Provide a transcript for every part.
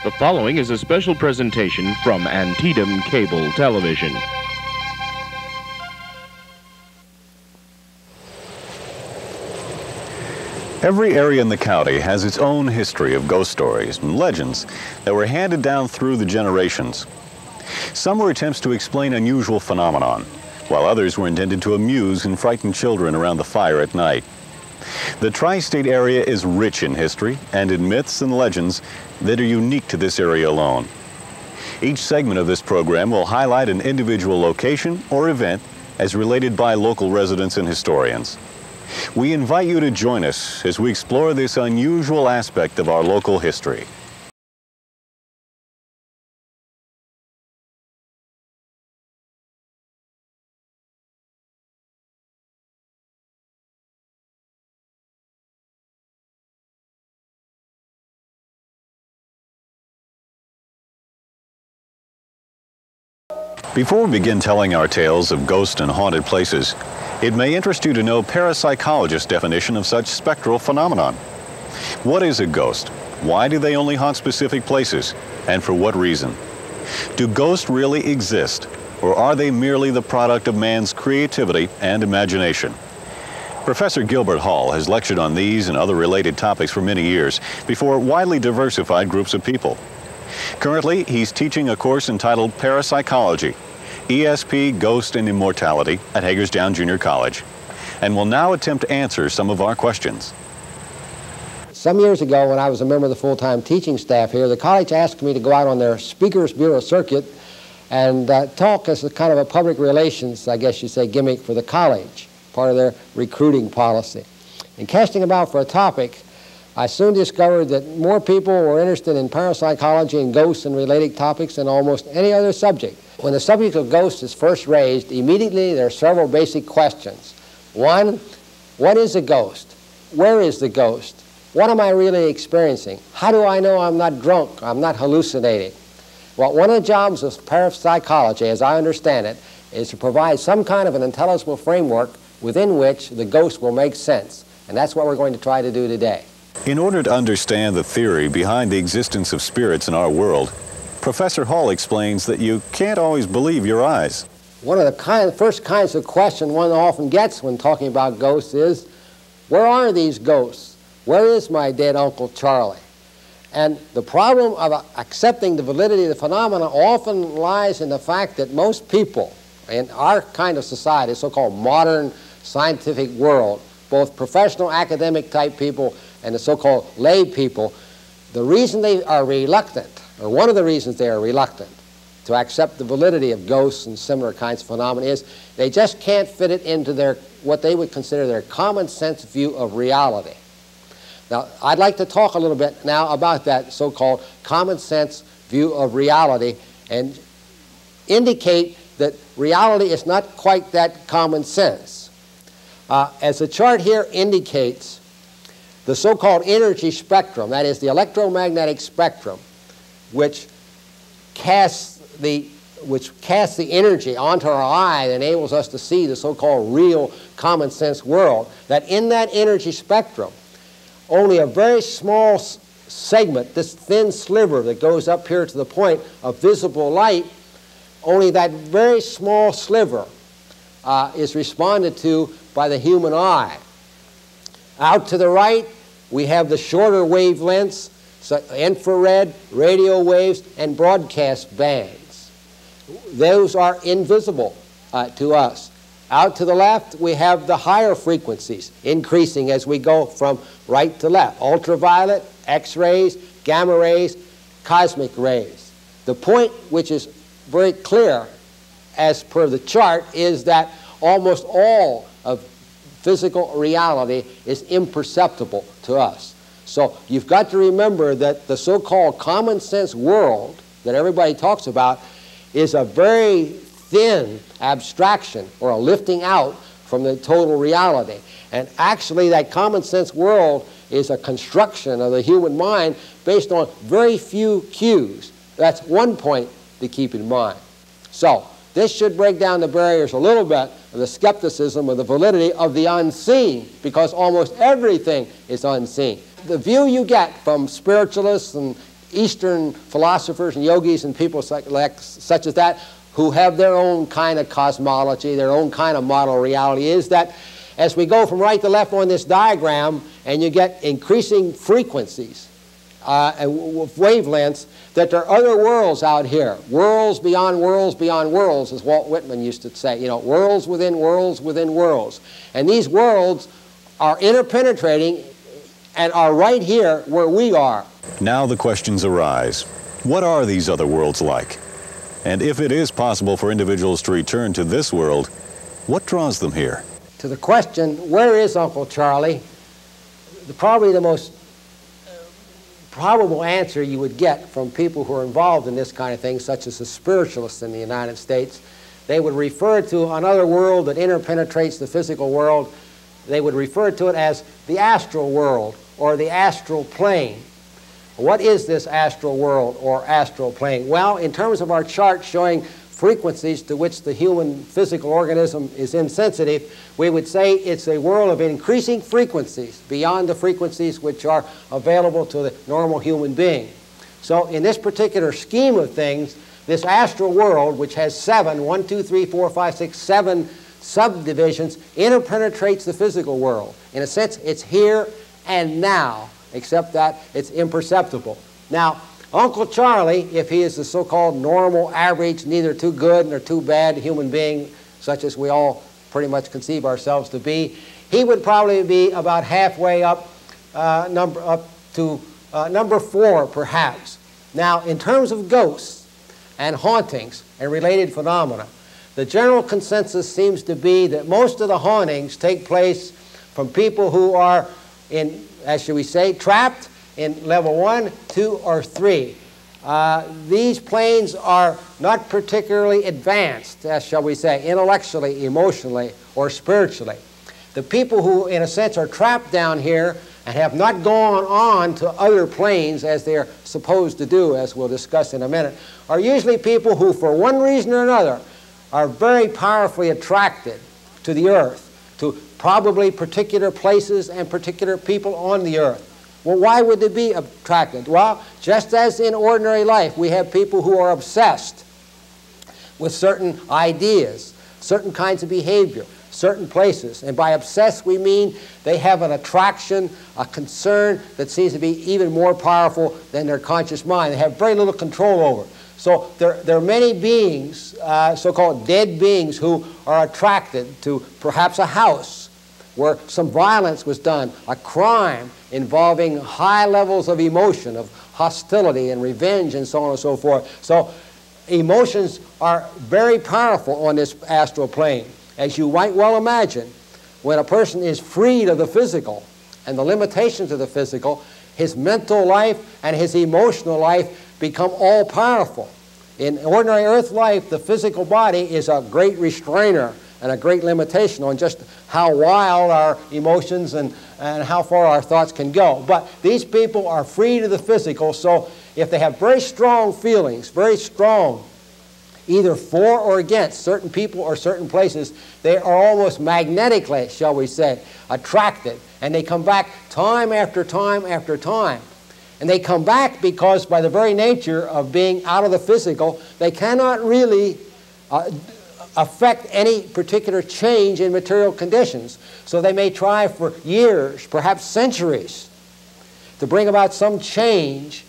The following is a special presentation from Antietam Cable Television. Every area in the county has its own history of ghost stories and legends that were handed down through the generations. Some were attempts to explain unusual phenomenon, while others were intended to amuse and frighten children around the fire at night. The tri-state area is rich in history and in myths and legends that are unique to this area alone. Each segment of this program will highlight an individual location or event as related by local residents and historians. We invite you to join us as we explore this unusual aspect of our local history. Before we begin telling our tales of ghost and haunted places, it may interest you to know parapsychologists' definition of such spectral phenomenon. What is a ghost? Why do they only haunt specific places? And for what reason? Do ghosts really exist? Or are they merely the product of man's creativity and imagination? Professor Gilbert Hall has lectured on these and other related topics for many years before widely diversified groups of people. Currently, he's teaching a course entitled Parapsychology, ESP, Ghost and Immortality at Hagerstown Junior College, and will now attempt to answer some of our questions. Some years ago, when I was a member of the full-time teaching staff here, the college asked me to go out on their Speakers Bureau circuit and talk as a kind of a public relations, I guess you'd say, gimmick for the college, part of their recruiting policy. In casting about for a topic, I soon discovered that more people were interested in parapsychology and ghosts and related topics than almost any other subject. When the subject of ghosts is first raised, immediately there are several basic questions. One, what is a ghost? Where is the ghost? What am I really experiencing? How do I know I'm not drunk, I'm not hallucinating? Well, one of the jobs of parapsychology, as I understand it, is to provide some kind of an intelligible framework within which the ghost will make sense. And that's what we're going to try to do today. In order to understand the theory behind the existence of spirits in our world, Professor Hall explains that you can't always believe your eyes. One of the first kinds of questions one often gets when talking about ghosts is, where are these ghosts? Where is my dead Uncle Charlie? And the problem of accepting the validity of the phenomena often lies in the fact that most people in our kind of society, so-called modern scientific world, both professional academic type people and the so-called lay people, the reason they are reluctant, or one of the reasons they are reluctant to accept the validity of ghosts and similar kinds of phenomena is they just can't fit it into their, what they would consider their common sense view of reality. Now, I'd like to talk a little bit now about that so-called common sense view of reality and indicate that reality is not quite that common sense. As the chart here indicates, the so-called energy spectrum, that is the electromagnetic spectrum, which casts the energy onto our eye that enables us to see the so-called real common sense world, that in that energy spectrum, only a very small segment, this thin sliver that goes up here to the point of visible light, only that very small sliver is responded to by the human eye. Out to the right, we have the shorter wavelengths, so infrared, radio waves, and broadcast bands. Those are invisible to us. Out to the left, we have the higher frequencies, increasing as we go from right to left. Ultraviolet, X-rays, gamma rays, cosmic rays. The point, which is very clear as per the chart, is that almost all of physical reality is imperceptible to us. So you've got to remember that the so-called common sense world that everybody talks about is a very thin abstraction or a lifting out from the total reality. And actually that common sense world is a construction of the human mind based on very few cues. That's one point to keep in mind. So this should break down the barriers a little bit of the skepticism of the validity of the unseen, because almost everything is unseen. The view you get from spiritualists and Eastern philosophers and yogis and people such as that who have their own kind of cosmology, their own kind of model reality, is that as we go from right to left on this diagram and you get increasing frequencies and wavelengths, that there are other worlds out here. Worlds beyond worlds beyond worlds, as Walt Whitman used to say. You know, worlds within worlds within worlds. And these worlds are interpenetrating and are right here where we are. Now the questions arise. What are these other worlds like? And if it is possible for individuals to return to this world, what draws them here? To the question, where is Uncle Charlie? Probably the most probable answer you would get from people who are involved in this kind of thing, such as the spiritualists in the United States, they would refer to another world that interpenetrates the physical world. They would refer to it as the astral world or the astral plane. What is this astral world or astral plane? Well, in terms of our chart showing frequencies to which the human physical organism is insensitive, we would say it's a world of increasing frequencies beyond the frequencies which are available to the normal human being. So in this particular scheme of things, this astral world, which has 7 subdivisions, interpenetrates the physical world. In a sense, it's here and now, except that it's imperceptible. Now, Uncle Charlie, if he is the so-called normal, average, neither too good nor too bad human being, such as we all pretty much conceive ourselves to be, he would probably be about halfway up to number 4, perhaps. Now, in terms of ghosts and hauntings and related phenomena, the general consensus seems to be that most of the hauntings take place from people who are in, as shall we say, trapped in level 1, 2, or 3. These planes are not particularly advanced, as shall we say, intellectually, emotionally, or spiritually. The people who, in a sense, are trapped down here and have not gone on to other planes as they are supposed to do, as we'll discuss in a minute, are usually people who, for one reason or another, are very powerfully attracted to the earth, to probably particular places and particular people on the earth. Well, why would they be attracted? Well, just as in ordinary life, we have people who are obsessed with certain ideas, certain kinds of behavior, certain places. And by obsessed, we mean they have an attraction, a concern that seems to be even more powerful than their conscious mind. They have very little control over it. So there are many beings, so-called dead beings, who are attracted to perhaps a house where some violence was done, a crime involving high levels of emotion, of hostility and revenge and so on and so forth. So emotions are very powerful on this astral plane. As you might well imagine, when a person is freed of the physical and the limitations of the physical, his mental life and his emotional life become all powerful. In ordinary earth life, the physical body is a great restrainer and a great limitation on just how wild our emotions and how far our thoughts can go. But these people are free to the physical, so if they have very strong feelings, very strong, either for or against certain people or certain places, they are almost magnetically, shall we say, attracted. And they come back time after time after time. And they come back because by the very nature of being out of the physical, they cannot really affect any particular change in material conditions. So they may try for years, perhaps centuries, to bring about some change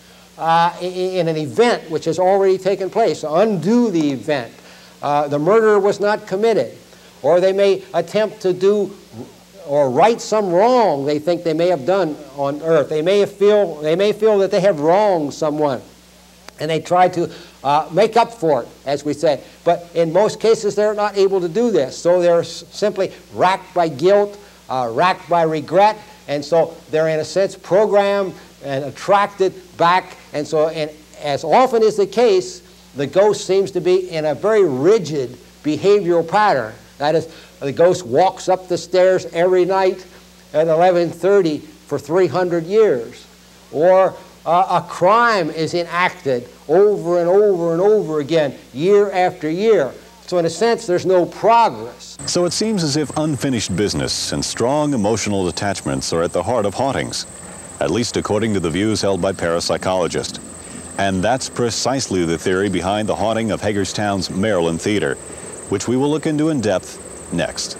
in an event which has already taken place, undo the event. The murder was not committed. Or they may attempt to do or right some wrong they think they may have done on earth. They may feel that they have wronged someone, and they try to make up for it, as we say. But in most cases, they're not able to do this. So they're simply racked by guilt, racked by regret, and so they're, in a sense, programmed and attracted back. And so, as often is the case, the ghost seems to be in a very rigid behavioral pattern. That is, the ghost walks up the stairs every night at 11:30 for 300 years. Or a crime is enacted over and over and over again, year after year. So in a sense, there's no progress. So it seems as if unfinished business and strong emotional attachments are at the heart of hauntings, at least according to the views held by parapsychologists. And that's precisely the theory behind the haunting of Hagerstown's Maryland Theater, which we will look into in depth next.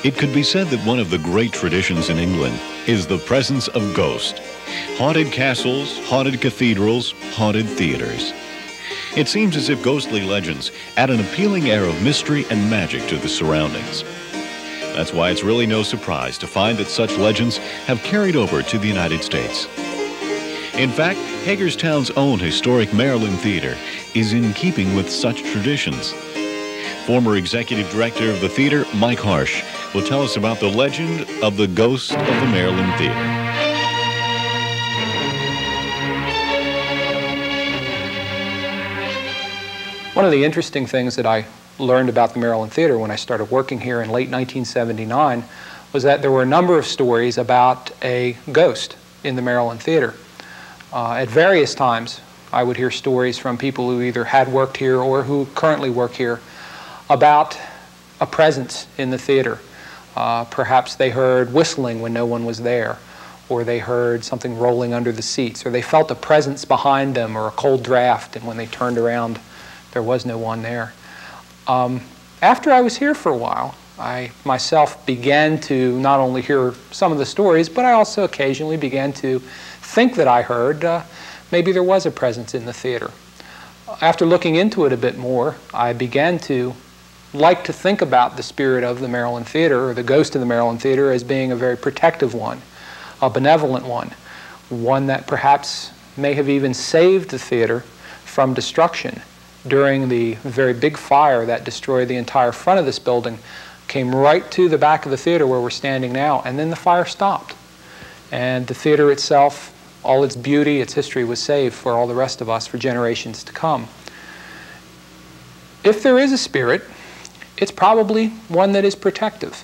It could be said that one of the great traditions in England is the presence of ghosts. Haunted castles, haunted cathedrals, haunted theaters. It seems as if ghostly legends add an appealing air of mystery and magic to the surroundings. That's why it's really no surprise to find that such legends have carried over to the United States. In fact, Hagerstown's own historic Maryland Theater is in keeping with such traditions. Former executive director of the theater, Mike Harsh, will tell us about the legend of the ghost of the Maryland Theater. One of the interesting things that I learned about the Maryland Theater when I started working here in late 1979 was that there were a number of stories about a ghost in the Maryland Theater. At various times, I would hear stories from people who either had worked here or who currently work here about a presence in the theater. Perhaps they heard whistling when no one was there, or they heard something rolling under the seats, or they felt a presence behind them or a cold draft, and when they turned around there was no one there. After I was here for a while, I myself began to not only hear some of the stories, but I also occasionally began to think that I heard maybe there was a presence in the theater. After looking into it a bit more, I began to like to think about the spirit of the Maryland Theater, or the ghost of the Maryland Theater, as being a very protective one, a benevolent one that perhaps may have even saved the theater from destruction during the very big fire that destroyed the entire front of this building. Came right to the back of the theater where we're standing now, and then the fire stopped. And the theater itself, all its beauty, its history was saved for all the rest of us for generations to come. If there is a spirit, it's probably one that is protective.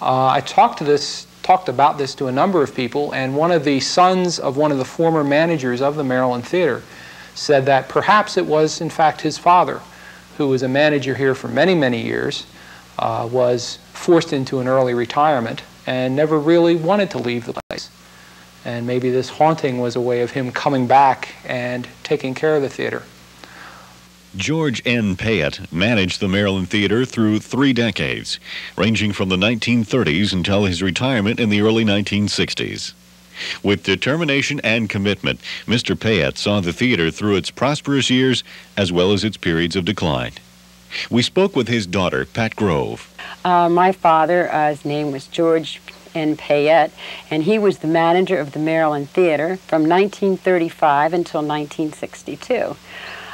I talked about this to a number of people, and one of the sons of one of the former managers of the Maryland Theater said that perhaps it was in fact his father, who was a manager here for many, many years, was forced into an early retirement and never really wanted to leave the place. And maybe this haunting was a way of him coming back and taking care of the theater. George N. Payette managed the Maryland Theater through 3 decades, ranging from the 1930s until his retirement in the early 1960s. With determination and commitment, Mr. Payette saw the theater through its prosperous years as well as its periods of decline. We spoke with his daughter, Pat Grove. My father, his name was George N. Payette, and he was the manager of the Maryland Theater from 1935 until 1962.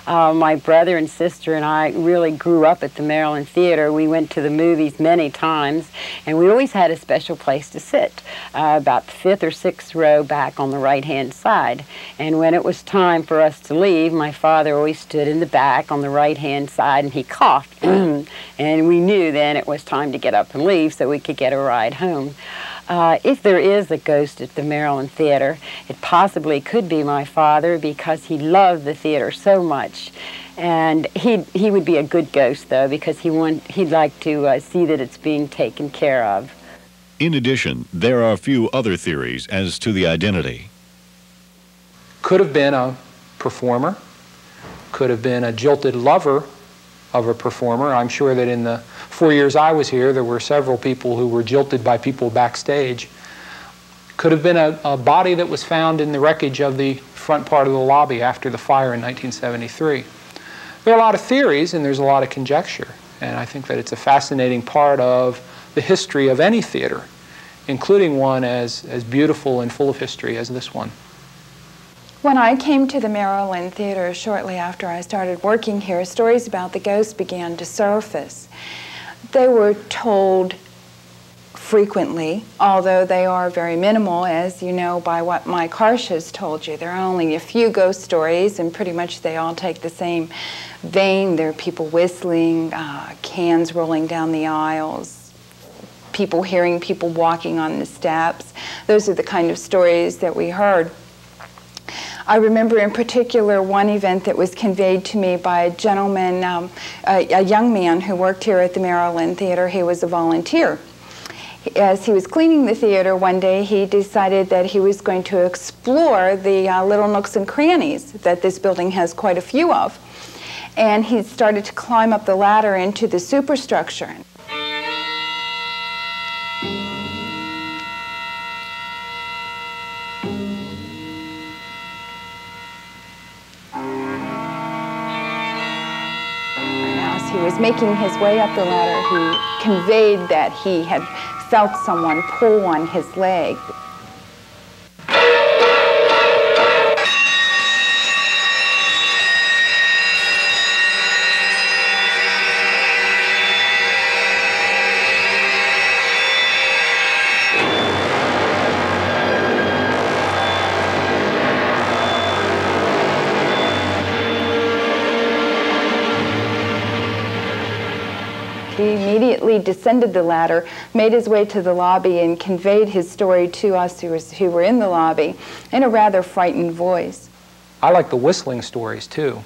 My brother and sister and I really grew up at the Maryland Theater. We went to the movies many times, and we always had a special place to sit, about the 5th or 6th row back on the right-hand side. And when it was time for us to leave, my father always stood in the back on the right-hand side, and he coughed. And we knew then it was time to get up and leave so we could get a ride home. If there is a ghost at the Maryland Theater, it possibly could be my father, because he loved the theater so much. And he would be a good ghost, though, because he'd like to see that it's being taken care of. In addition, there are a few other theories as to the identity. Could have been a performer, could have been a jilted lover of a performer. I'm sure that in the 4 years I was here, there were several people who were jilted by people backstage. Could have been a body that was found in the wreckage of the front part of the lobby after the fire in 1973. There are a lot of theories and there's a lot of conjecture, and I think that it's a fascinating part of the history of any theater, including one as beautiful and full of history as this one. When I came to the Maryland Theater shortly after I started working here, stories about the ghosts began to surface. They were told frequently, although they are very minimal, as you know by what Mike Harsh has told you. There are only a few ghost stories, and pretty much they all take the same vein. There are people whistling, cans rolling down the aisles, people, hearing people walking on the steps. Those are the kind of stories that we heard. I remember in particular one event that was conveyed to me by a gentleman, a young man who worked here at the Maryland Theater. He was a volunteer. As he was cleaning the theater one day, he decided that he was going to explore the little nooks and crannies that this building has quite a few of. And he started to climb up the ladder into the superstructure. He was making his way up the ladder, he conveyed that he had felt someone pull on his leg. He immediately descended the ladder, made his way to the lobby, and conveyed his story to us who were in the lobby in a rather frightened voice. I like the whistling stories too.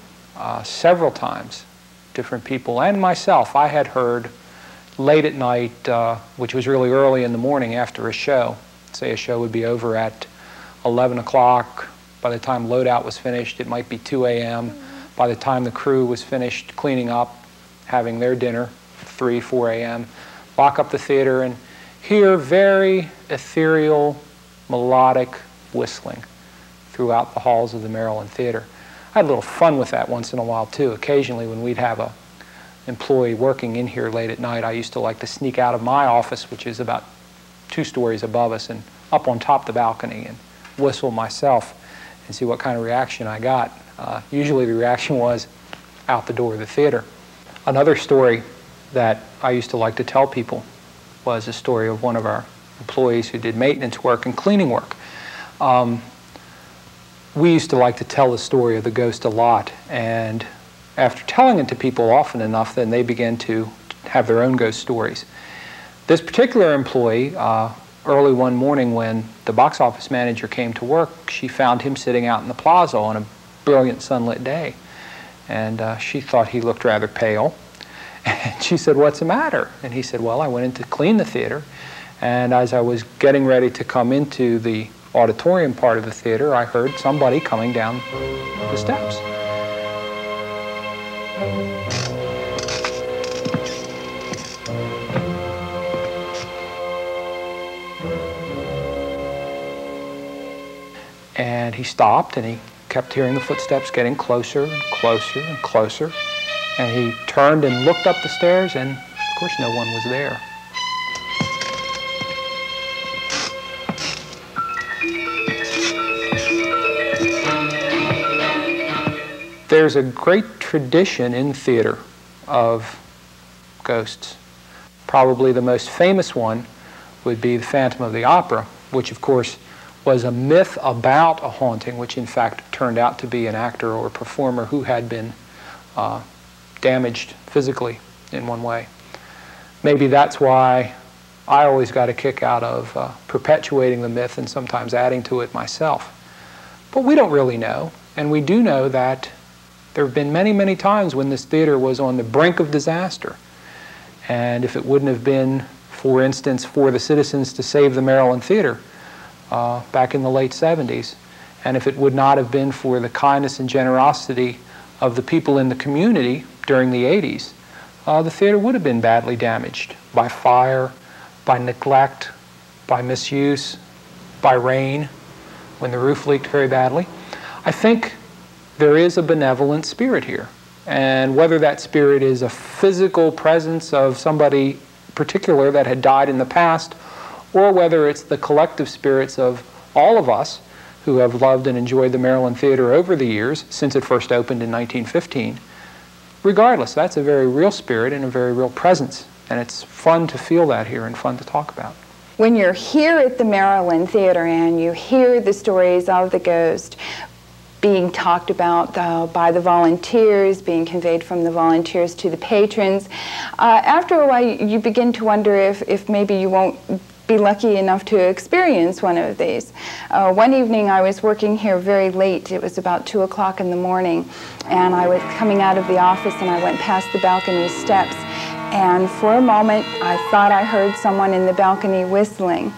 Several times, different people and myself, I had heard late at night, which was really early in the morning after a show. Say a show would be over at 11 o'clock. By the time loadout was finished, it might be 2 a.m. By the time the crew was finished cleaning up, having their dinner, 3, 4 a.m., lock up the theater and hear very ethereal, melodic whistling throughout the halls of the Maryland Theater. I had a little fun with that once in a while too. Occasionally when we'd have an employee working in here late at night, I used to like to sneak out of my office, which is about 2 stories above us, and up on top of the balcony and whistle myself and see what kind of reaction I got. Usually the reaction was out the door of the theater. Another story that I used to like to tell people was a story of one of our employees who did maintenance work and cleaning work. We used to like to tell the story of the ghost a lot, and after telling it to people often enough, then they began to have their own ghost stories. This particular employee, early one morning when the box office manager came to work, she found him sitting out in the plaza on a brilliant sunlit day, and she thought he looked rather pale. And she said, "What's the matter?" And he said, "Well, I went in to clean the theater, and as I was getting ready to come into the auditorium part of the theater, I heard somebody coming down the steps." And he stopped, and he kept hearing the footsteps getting closer and closer and closer. And he turned and looked up the stairs, and of course no one was there. There's a great tradition in theater of ghosts. Probably the most famous one would be the Phantom of the Opera, which of course was a myth about a haunting, which in fact turned out to be an actor or a performer who had been damaged physically in one way. Maybe that's why I always got a kick out of perpetuating the myth and sometimes adding to it myself. But we don't really know, and we do know that there have been many, many times when this theater was on the brink of disaster. And if it wouldn't have been, for instance, for the citizens to save the Maryland Theater back in the late 70s, and if it would not have been for the kindness and generosity of the people in the community during the 80s, the theater would have been badly damaged by fire, by neglect, by misuse, by rain, when the roof leaked very badly. I think there is a benevolent spirit here. And whether that spirit is a physical presence of somebody particular that had died in the past, or whether it's the collective spirits of all of us who have loved and enjoyed the Maryland Theater over the years, since it first opened in 1915, regardless, that's a very real spirit and a very real presence. And it's fun to feel that here and fun to talk about. When you're here at the Maryland Theater and you hear the stories of the ghost, being talked about by the volunteers, being conveyed from the volunteers to the patrons. After a while, you begin to wonder if maybe you won't be lucky enough to experience one of these. One evening I was working here very late. It was about 2 o'clock in the morning, and I was coming out of the office and I went past the balcony steps, and for a moment I thought I heard someone in the balcony whistling.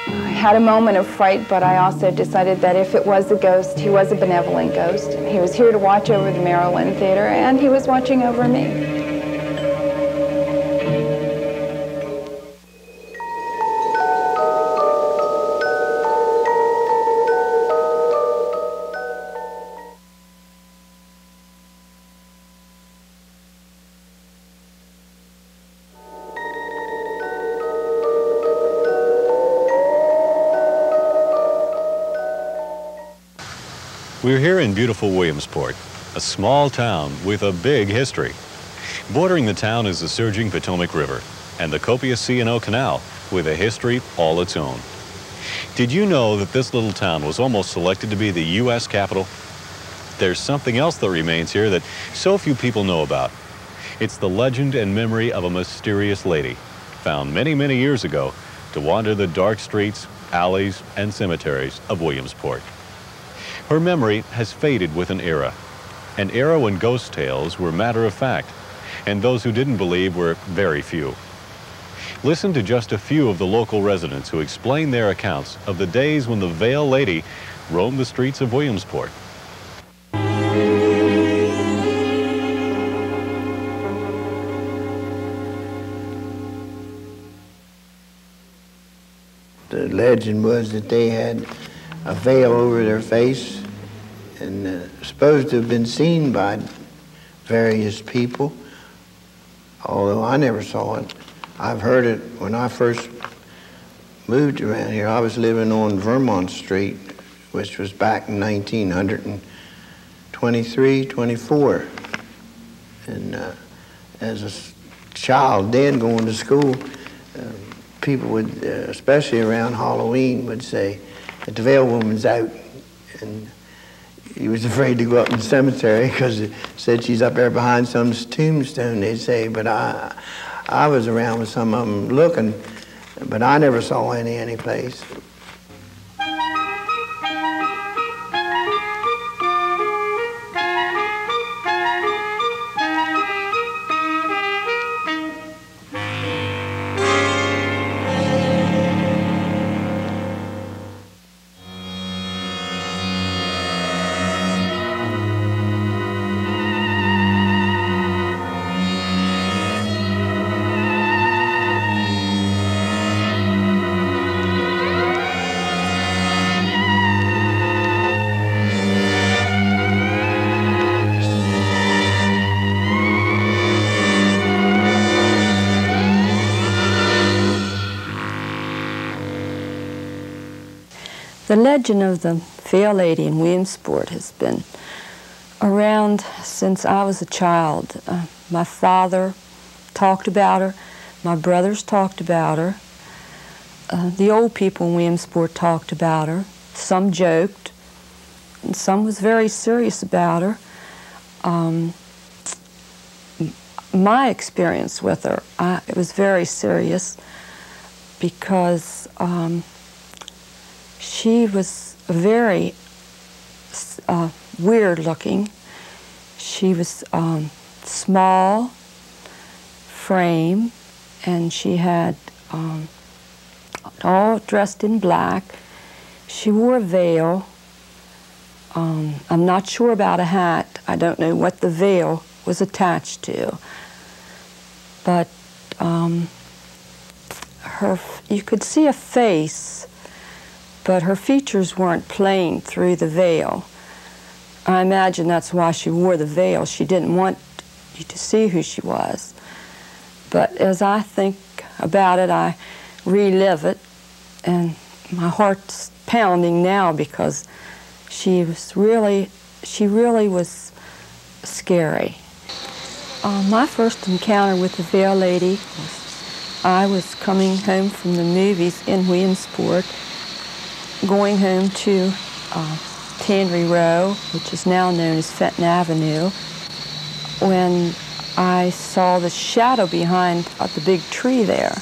I had a moment of fright, but I also decided that if it was a ghost, he was a benevolent ghost. He was here to watch over the Maryland Theater, and he was watching over me. We're here in beautiful Williamsport, a small town with a big history. Bordering the town is the surging Potomac River and the copious C&O Canal with a history all its own. Did you know that this little town was almost selected to be the U.S. capital? There's something else that remains here that so few people know about. It's the legend and memory of a mysterious lady found many, many years ago to wander the dark streets, alleys, and cemeteries of Williamsport. Her memory has faded with an era when ghost tales were matter of fact, and those who didn't believe were very few. Listen to just a few of the local residents who explain their accounts of the days when the Veil Lady roamed the streets of Williamsport. The legend was that they had a veil over their face, and supposed to have been seen by various people, although I never saw it. I've heard it when I first moved around here. I was living on Vermont Street, which was back in 1923, 24. And as a child then going to school, people would, especially around Halloween, would say that the Veil Woman's out. And he was afraid to go up in the cemetery because it said she's up there behind some tombstone, they'd say. But I was around with some of them looking, but I never saw any place. The legend of the Veil Lady in Williamsport has been around since I was a child. My father talked about her, my brothers talked about her, the old people in Williamsport talked about her. Some joked, and some was very serious about her. My experience with her, it was very serious because she was very weird looking. She was small frame, and she had all dressed in black. She wore a veil. I'm not sure about a hat. I don't know what the veil was attached to. But you could see a face, but her features weren't plain through the veil. I imagine that's why she wore the veil. She didn't want you to see who she was. But as I think about it, I relive it, and my heart's pounding now because she really was scary. My first encounter with the Veil Lady was I was coming home from the movies in Williamsport, going home to Tannery Row, which is now known as Fenton Avenue, when I saw the shadow behind the big tree there.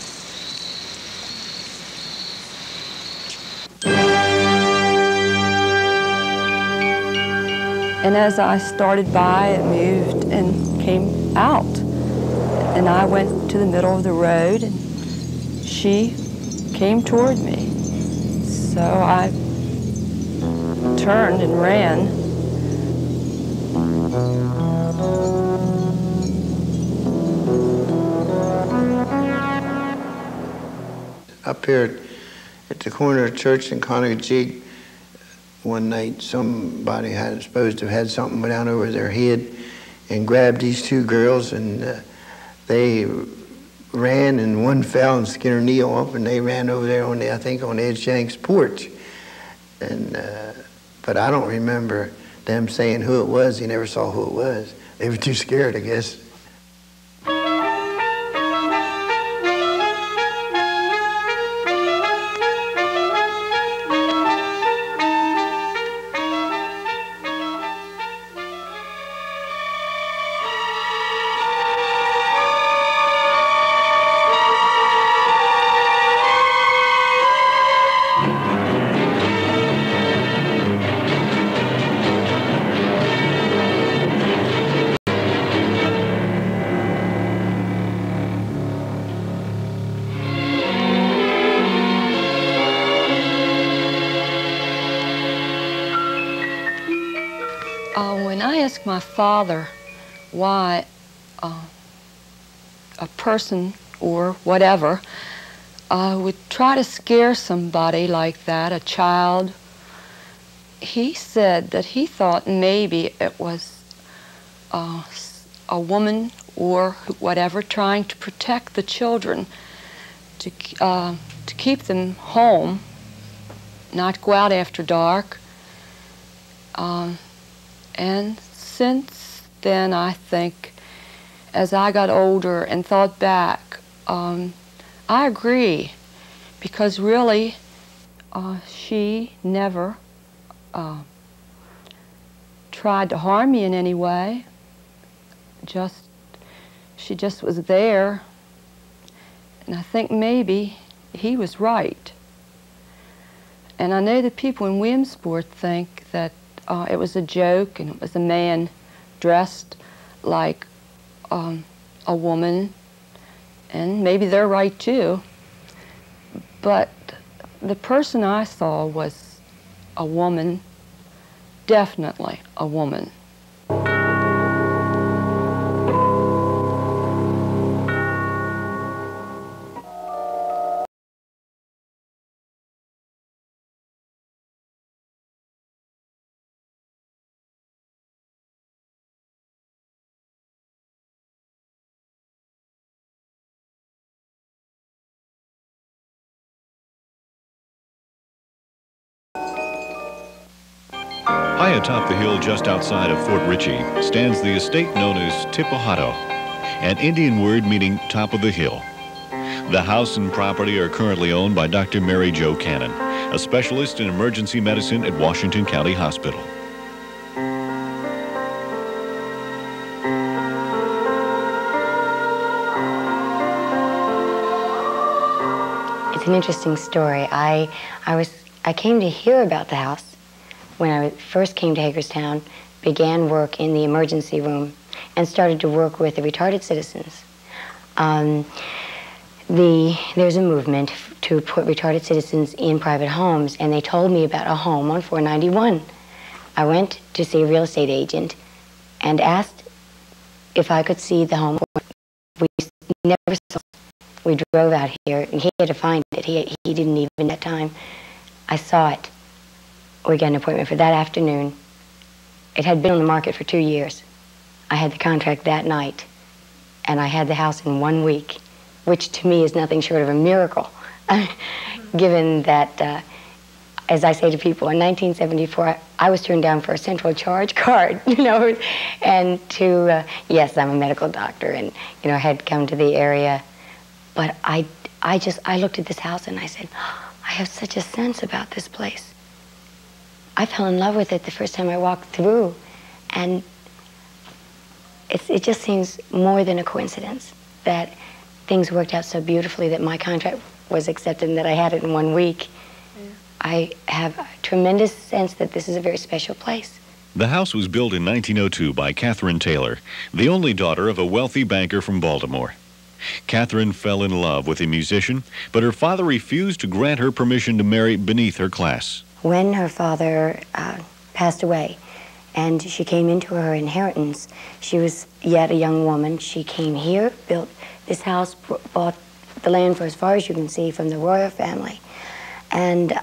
And as I started by, it moved and came out. And I went to the middle of the road, and she came toward me. So I turned and ran. Up here at the corner of Church and Conagee, one night somebody had supposed to have had something down over their head and grabbed these two girls, and they ran, and one fell and skinned her knee off, and they ran over there on the, I think, on Ed Shank's porch. And but I don't remember them saying who it was. He never saw who it was. They were too scared, I guess. When I asked my father why a person or whatever would try to scare somebody like that, a child, he said that he thought maybe it was a woman or whatever trying to protect the children, to keep them home, not go out after dark. And since then, I think, as I got older and thought back, I agree, because really, she never tried to harm me in any way. She just was there, and I think maybe he was right. And I know that people in Williamsport think that it was a joke, and it was a man dressed like a woman, and maybe they're right too. But the person I saw was a woman, definitely a woman. High atop the hill just outside of Fort Ritchie stands the estate known as Tipohato, an Indian word meaning top of the hill. The house and property are currently owned by Dr. Mary Jo Cannon, a specialist in emergency medicine at Washington County Hospital. It's an interesting story. I came to hear about the house when I first came to Hagerstown, began work in the emergency room, and started to work with the retarded citizens. There's a movement to put retarded citizens in private homes, and they told me about a home on 491. I went to see a real estate agent and asked if I could see the home. We never saw it. We drove out here, and he had to find it. He didn't even have time. I saw it. We got an appointment for that afternoon. It had been on the market for 2 years. I had the contract that night, and I had the house in 1 week, which to me is nothing short of a miracle, given that, as I say to people, in 1974, I was turned down for a central charge card, you know, and yes, I'm a medical doctor, and, you know, I had come to the area But I looked at this house and I said, I have such a sense about this place. I fell in love with it the first time I walked through, and it just seems more than a coincidence that things worked out so beautifully that my contract was accepted and that I had it in 1 week. Yeah. I have a tremendous sense that this is a very special place. The house was built in 1902 by Catherine Taylor, the only daughter of a wealthy banker from Baltimore. Catherine fell in love with a musician, but her father refused to grant her permission to marry beneath her class. When her father passed away and she came into her inheritance, she was yet a young woman. She came here, built this house, bought the land for as far as you can see from the royal family. And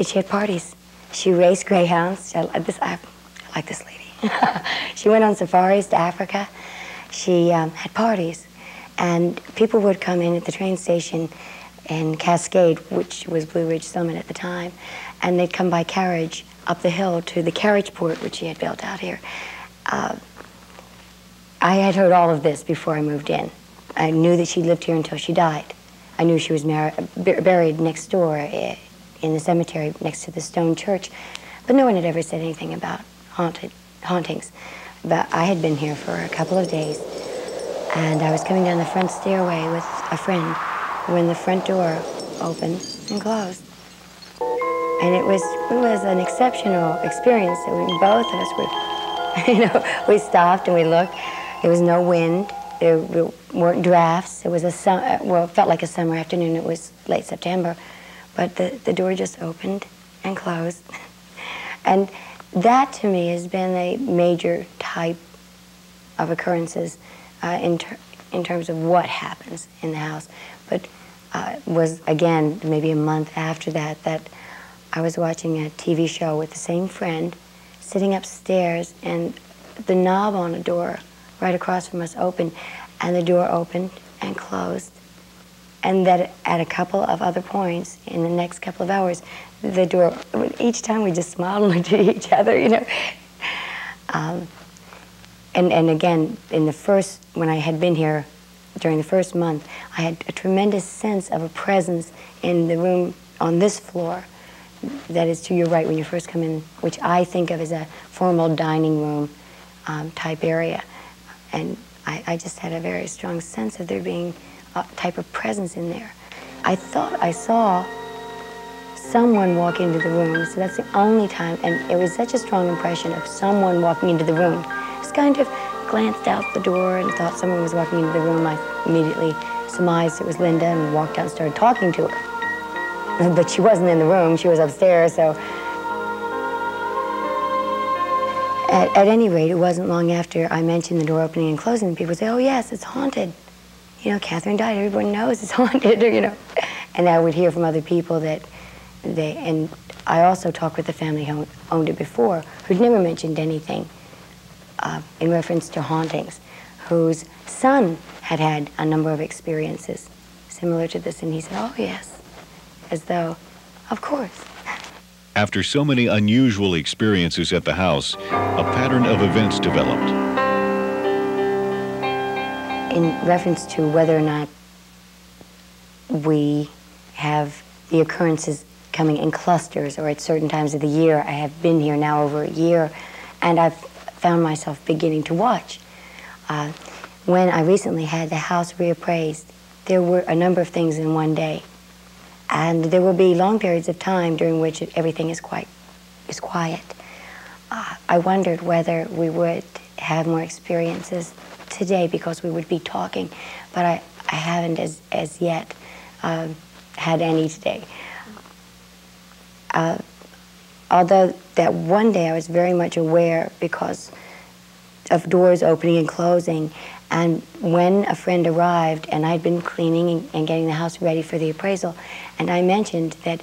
she had parties. She raced greyhounds. I like this lady. She went on safaris to Africa. She had parties. And people would come in at the train station in Cascade, which was Blue Ridge Summit at the time, and they'd come by carriage up the hill to the carriage port, which she had built out here. I had heard all of this before I moved in. I knew that she lived here until she died. I knew she was buried next door in the cemetery next to the stone church, but no one had ever said anything about hauntings. But I had been here for a couple of days, and I was coming down the front stairway with a friend when the front door opened and closed. And it was an exceptional experience. Both of us we stopped and we looked. There was no wind. There weren't drafts. It was it felt like a summer afternoon. It was late September, but the door just opened and closed. And that to me has been a major type of occurrences in terms of what happens in the house. But was, again, maybe a month after that I was watching a TV show with the same friend, sitting upstairs, and the knob on a door right across from us opened, and the door opened and closed. And that at a couple of other points in the next couple of hours, the door, each time we just smiled and looked at each other, And again, when I had been here during the first month, I had a tremendous sense of a presence in the room on this floor that is to your right when you first come in, which I think of as a formal dining room type area. And I just had a very strong sense of there being a type of presence in there. I thought I saw someone walk into the room, so that's the only time, and it was such a strong impression of someone walking into the room. Just kind of glanced out the door and thought someone was walking into the room. I immediately surmised it was Linda and walked out and started talking to her. But she wasn't in the room, she was upstairs, so. At any rate, it wasn't long after I mentioned the door opening and closing, and people say, oh yes, it's haunted. Catherine died, everyone knows it's haunted, And I would hear from other people that and I also talked with the family who owned it before, who'd never mentioned anything in reference to hauntings, whose son had had a number of experiences similar to this, and he said, oh yes, as though, of course. After so many unusual experiences at the house, a pattern of events developed. In reference to whether or not we have the occurrences coming in clusters or at certain times of the year, I have been here now over a year, and I've found myself beginning to watch. When I recently had the house reappraised, there were a number of things in one day. And there will be long periods of time during which everything is quiet. I wondered whether we would have more experiences today because we would be talking, but I haven't as yet had any today. Although that one day I was very much aware because of doors opening and closing, and when a friend arrived and I'd been cleaning and getting the house ready for the appraisal, and I mentioned that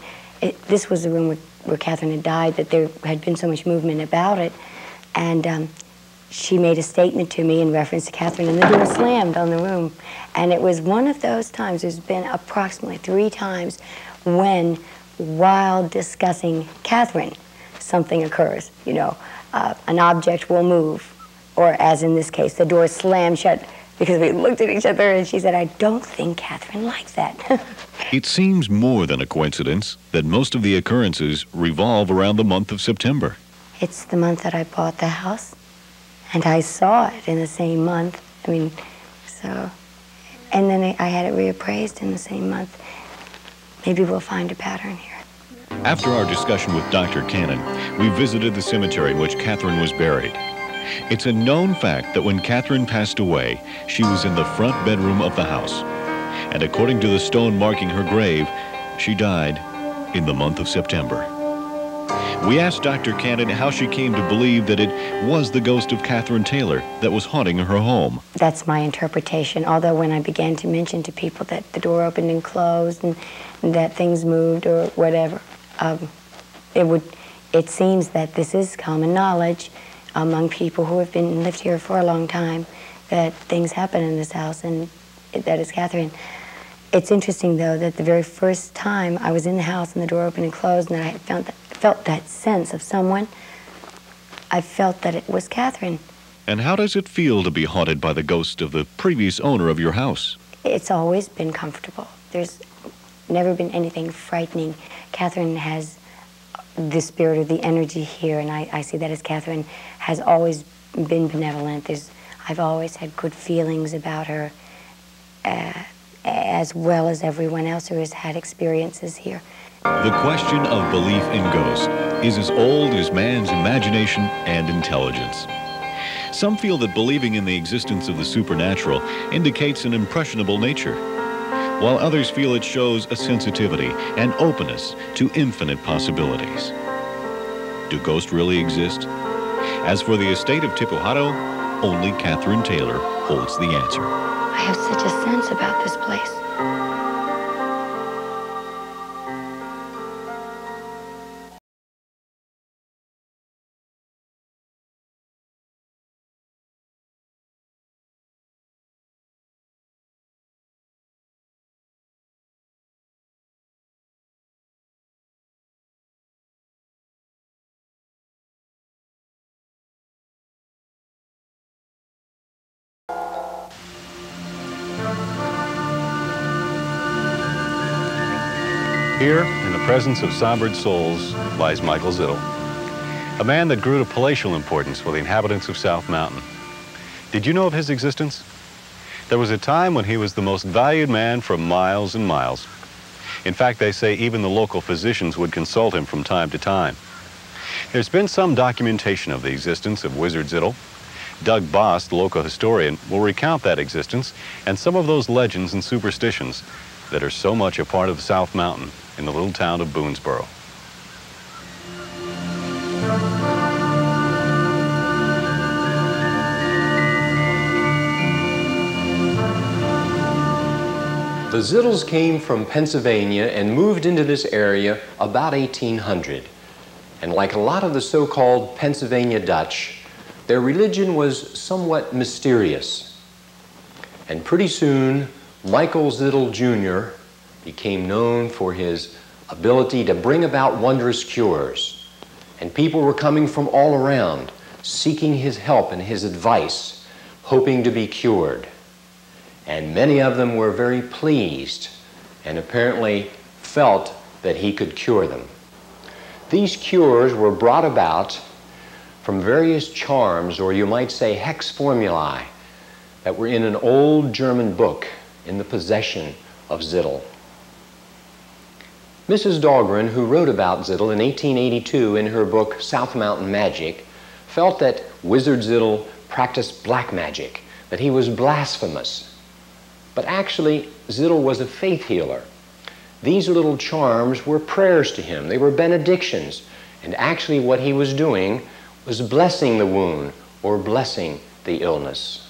this was the room where Catherine had died, that there had been so much movement about it, and she made a statement to me in reference to Catherine, and the door slammed on the room. And it was one of those times, there's been approximately 3 times when, while discussing Catherine, something occurs, an object will move, or as in this case, the door slammed shut because we looked at each other and she said, I don't think Catherine likes that. It seems more than a coincidence that most of the occurrences revolve around the month of September. It's the month that I bought the house, and I saw it in the same month. I mean, so, and then I had it reappraised in the same month. Maybe we'll find a pattern here. After our discussion with Dr. Cannon, we visited the cemetery in which Catherine was buried. It's a known fact that when Catherine passed away, she was in the front bedroom of the house. And according to the stone marking her grave, she died in the month of September. We asked Dr. Cannon how she came to believe that it was the ghost of Catherine Taylor that was haunting her home. That's my interpretation, although when I began to mention to people that the door opened and closed and that things moved or whatever, it seems that this is common knowledge among people who have lived here for a long time, that things happen in this house, and that is Catherine. It's interesting, though, that the very first time I was in the house and the door opened and closed and I felt that sense of someone, I felt that it was Catherine. And how does it feel to be haunted by the ghost of the previous owner of your house? It's always been comfortable. There's never been anything frightening. Catherine has the spirit or the energy here, and I see that as Catherine has always been benevolent. I've always had good feelings about her, as well as everyone else who has had experiences here. The question of belief in ghosts is as old as man's imagination and intelligence. Some feel that believing in the existence of the supernatural indicates an impressionable nature, while others feel it shows a sensitivity and openness to infinite possibilities. Do ghosts really exist? As for the estate of Tipuharo, only Catherine Taylor holds the answer. I have such a sense about this place. Here, in the presence of sombered souls, lies Michael Zittel, a man that grew to palatial importance for the inhabitants of South Mountain. Did you know of his existence? There was a time when he was the most valued man for miles and miles. In fact, they say even the local physicians would consult him from time to time. There's been some documentation of the existence of Wizard Zittel. Doug Boss, the local historian, will recount that existence and some of those legends and superstitions that are so much a part of South Mountain in the little town of Boonesboro. The Zittels came from Pennsylvania and moved into this area about 1800. And like a lot of the so-called Pennsylvania Dutch, their religion was somewhat mysterious. And pretty soon, Michael Zittel Jr. became known for his ability to bring about wondrous cures. And people were coming from all around, seeking his help and his advice, hoping to be cured. And many of them were very pleased and apparently felt that he could cure them. These cures were brought about from various charms, or you might say hex formulae, that were in an old German book in the possession of Zittel. Mrs. Dahlgren, who wrote about Zittel in 1882 in her book South Mountain Magic, felt that Wizard Zittel practiced black magic, that he was blasphemous. But actually, Zittel was a faith healer. These little charms were prayers to him. They were benedictions. And actually what he was doing was blessing the wound or blessing the illness.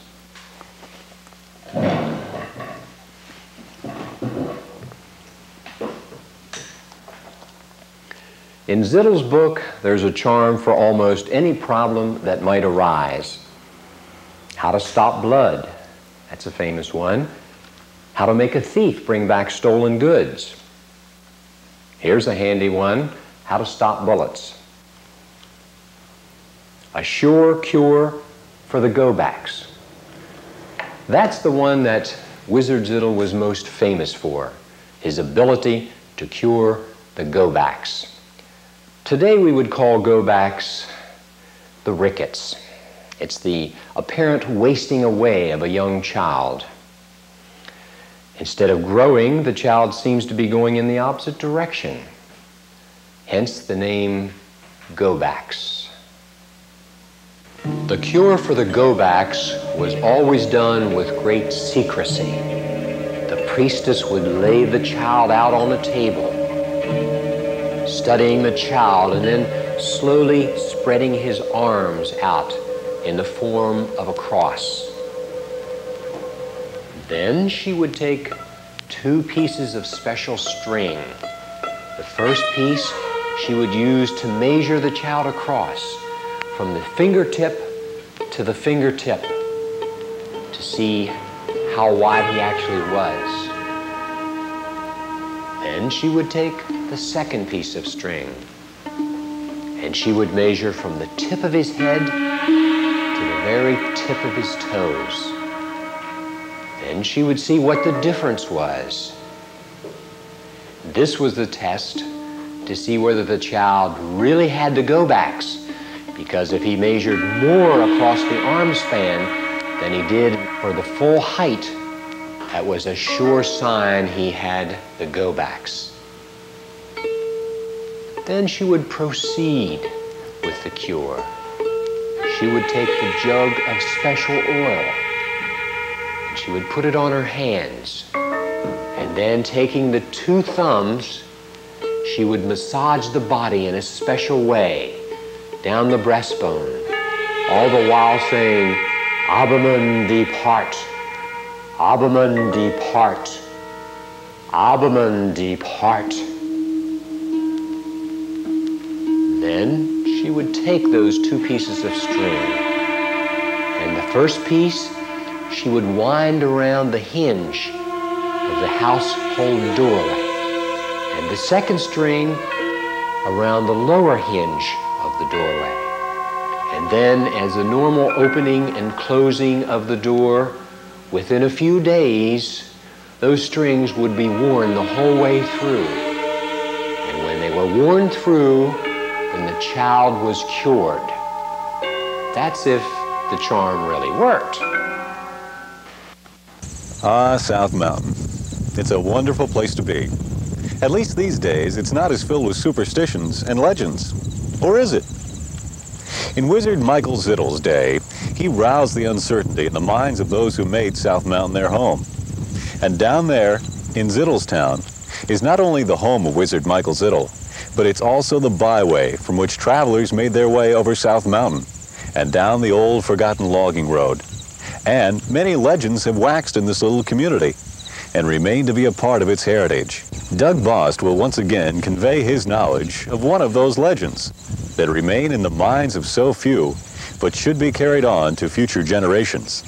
In Zittel's book, there's a charm for almost any problem that might arise. How to stop blood, that's a famous one. How to make a thief bring back stolen goods. Here's a handy one, how to stop bullets. A sure cure for the go-backs. That's the one that Wizard Zittel was most famous for, his ability to cure the go-backs. Today we would call go-backs the rickets. It's the apparent wasting away of a young child. Instead of growing, the child seems to be going in the opposite direction. Hence the name go-backs. The cure for the go-backs was always done with great secrecy. The priestess would lay the child out on a table, studying the child and then slowly spreading his arms out in the form of a cross. Then she would take 2 pieces of special string. The first piece she would use to measure the child across from the fingertip to the fingertip to see how wide he actually was. Then she would take the second piece of string and she would measure from the tip of his head to the very tip of his toes. Then she would see what the difference was. This was the test to see whether the child really had the go-backs, because if he measured more across the arm span than he did for the full height, that was a sure sign he had the go-backs. Then she would proceed with the cure. She would take the jug of special oil and she would put it on her hands, and then taking the 2 thumbs, she would massage the body in a special way down the breastbone, all the while saying, "Abaman, depart, Abaman, depart, Abaman, depart." Then she would take those 2 pieces of string, and the first piece she would wind around the hinge of the household doorway, and the second string around the lower hinge of the doorway. And then, as a normal opening and closing of the door, within a few days, those strings would be worn the whole way through. And when they were worn through, then the child was cured. That's if the charm really worked. Ah, South Mountain. It's a wonderful place to be. At least these days, it's not as filled with superstitions and legends. Or is it? In Wizard Michael Zittel's day, he roused the uncertainty in the minds of those who made South Mountain their home. And down there, in Zittelstown, is not only the home of Wizard Michael Zittel, but it's also the byway from which travelers made their way over South Mountain and down the old forgotten logging road. And many legends have waxed in this little community and remain to be a part of its heritage. Doug Bost will once again convey his knowledge of one of those legends that remain in the minds of so few, but should be carried on to future generations.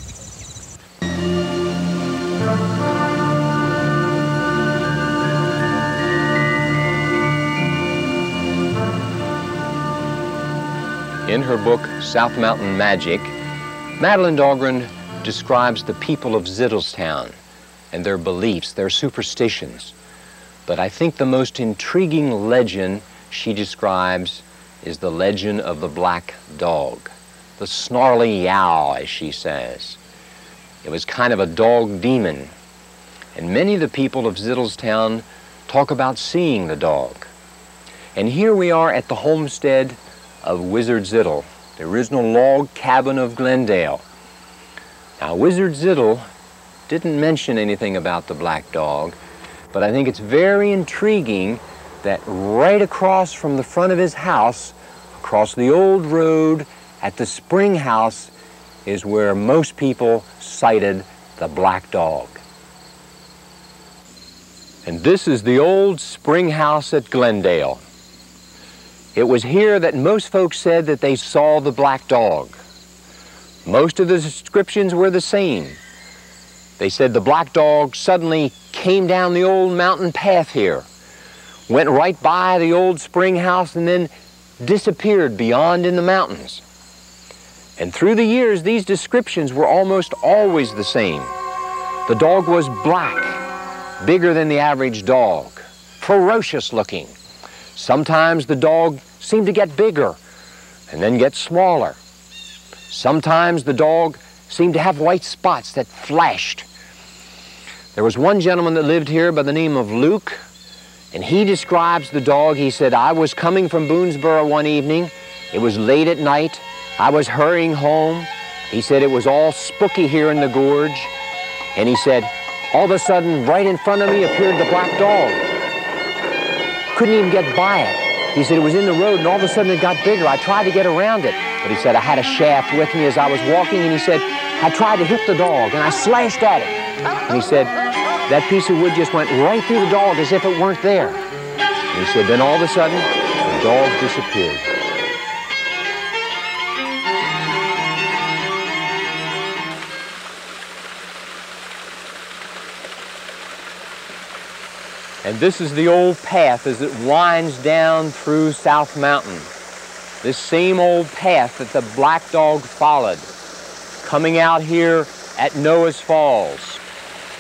In her book, South Mountain Magic, Madeline Dahlgren describes the people of Zittelstown and their beliefs, their superstitions. But I think the most intriguing legend she describes is the legend of the black dog, the snarly yowl, as she says. It was kind of a dog demon, and many of the people of Zittelstown talk about seeing the dog. And here we are at the homestead of Wizard Zittel, the original log cabin of Glendale. Now, Wizard Zittel didn't mention anything about the black dog, but I think it's very intriguing that right across from the front of his house, across the old road at the spring house, is where most people cited the black dog. And this is the old spring house at Glendale. It was here that most folks said that they saw the black dog. Most of the descriptions were the same. They said the black dog suddenly came down the old mountain path here, went right by the old spring house, and then disappeared beyond in the mountains. And through the years, these descriptions were almost always the same. The dog was black, bigger than the average dog, ferocious looking. Sometimes the dog seemed to get bigger and then get smaller. Sometimes the dog seemed to have white spots that flashed. There was one gentleman that lived here by the name of Luke, and he describes the dog. He said, I was coming from Boonesboro one evening. It was late at night. I was hurrying home. He said it was all spooky here in the gorge. And he said, all of a sudden, right in front of me appeared the black dog. Couldn't even get by it. He said it was in the road, and all of a sudden it got bigger. I tried to get around it. But he said, I had a shaft with me as I was walking, and he said, I tried to hit the dog, and I slashed at it. And he said, that piece of wood just went right through the dog as if it weren't there. And he said, then all of a sudden, the dog disappeared. And this is the old path as it winds down through South Mountain. This same old path that the black dog followed, coming out here at Noah's Falls.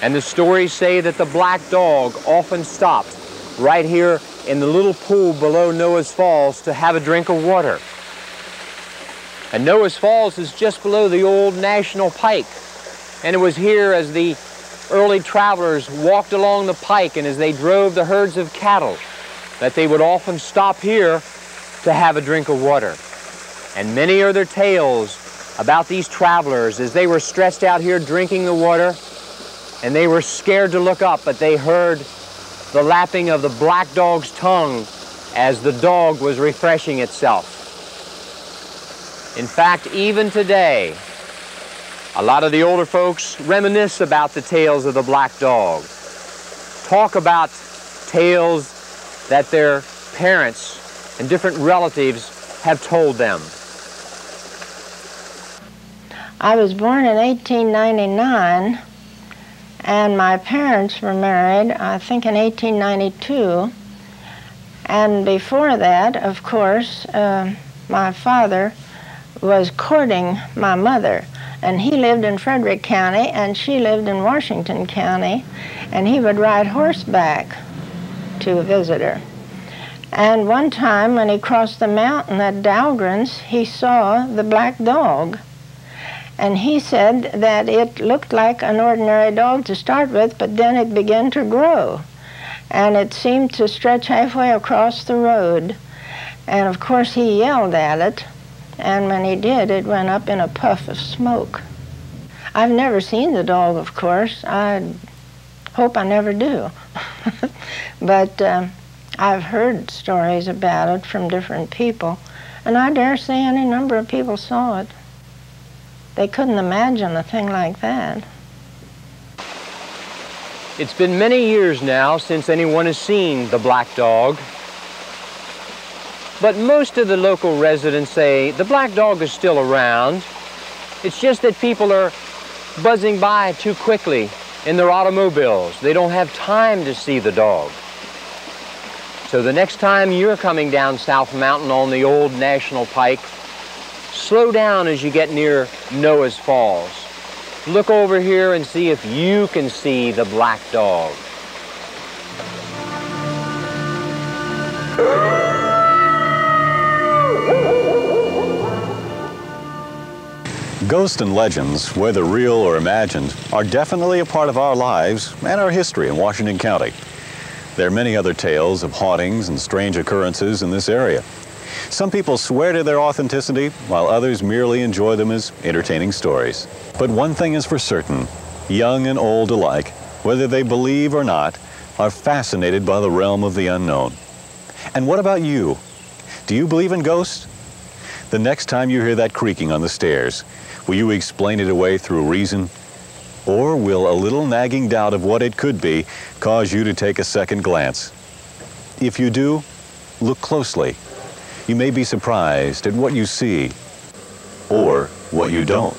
And the stories say that the black dog often stopped right here in the little pool below Noah's Falls to have a drink of water. And Noah's Falls is just below the old National Pike. And it was here as the early travelers walked along the pike and as they drove the herds of cattle that they would often stop here to have a drink of water. And many are their tales about these travelers as they were stretched out here drinking the water, and they were scared to look up, but they heard the lapping of the black dog's tongue as the dog was refreshing itself. In fact, even today, a lot of the older folks reminisce about the tales of the black dog, talk about tales that their parents and different relatives have told them. I was born in 1899, and my parents were married, I think, in 1892. And before that, of course, my father was courting my mother. And he lived in Frederick County, and she lived in Washington County, and he would ride horseback to visit her. And one time when he crossed the mountain at Dahlgren's, he saw the black dog. And he said that it looked like an ordinary dog to start with, but then it began to grow. And it seemed to stretch halfway across the road. And of course he yelled at it. And when he did, it went up in a puff of smoke. I've never seen the dog, of course. I hope I never do. But I've heard stories about it from different people, and I dare say any number of people saw it. They couldn't imagine a thing like that. It's been many years now since anyone has seen the black dog. But most of the local residents say the black dog is still around. It's just that people are buzzing by too quickly in their automobiles. They don't have time to see the dog. So the next time you're coming down South Mountain on the old National Pike, slow down as you get near Noah's Falls. Look over here and see if you can see the black dog. Ghosts and legends, whether real or imagined, are definitely a part of our lives and our history in Washington County. There are many other tales of hauntings and strange occurrences in this area. Some people swear to their authenticity, while others merely enjoy them as entertaining stories. But one thing is for certain, young and old alike, whether they believe or not, are fascinated by the realm of the unknown. And what about you? Do you believe in ghosts? The next time you hear that creaking on the stairs, will you explain it away through reason? Or will a little nagging doubt of what it could be cause you to take a second glance? If you do, look closely. You may be surprised at what you see, or what you don't.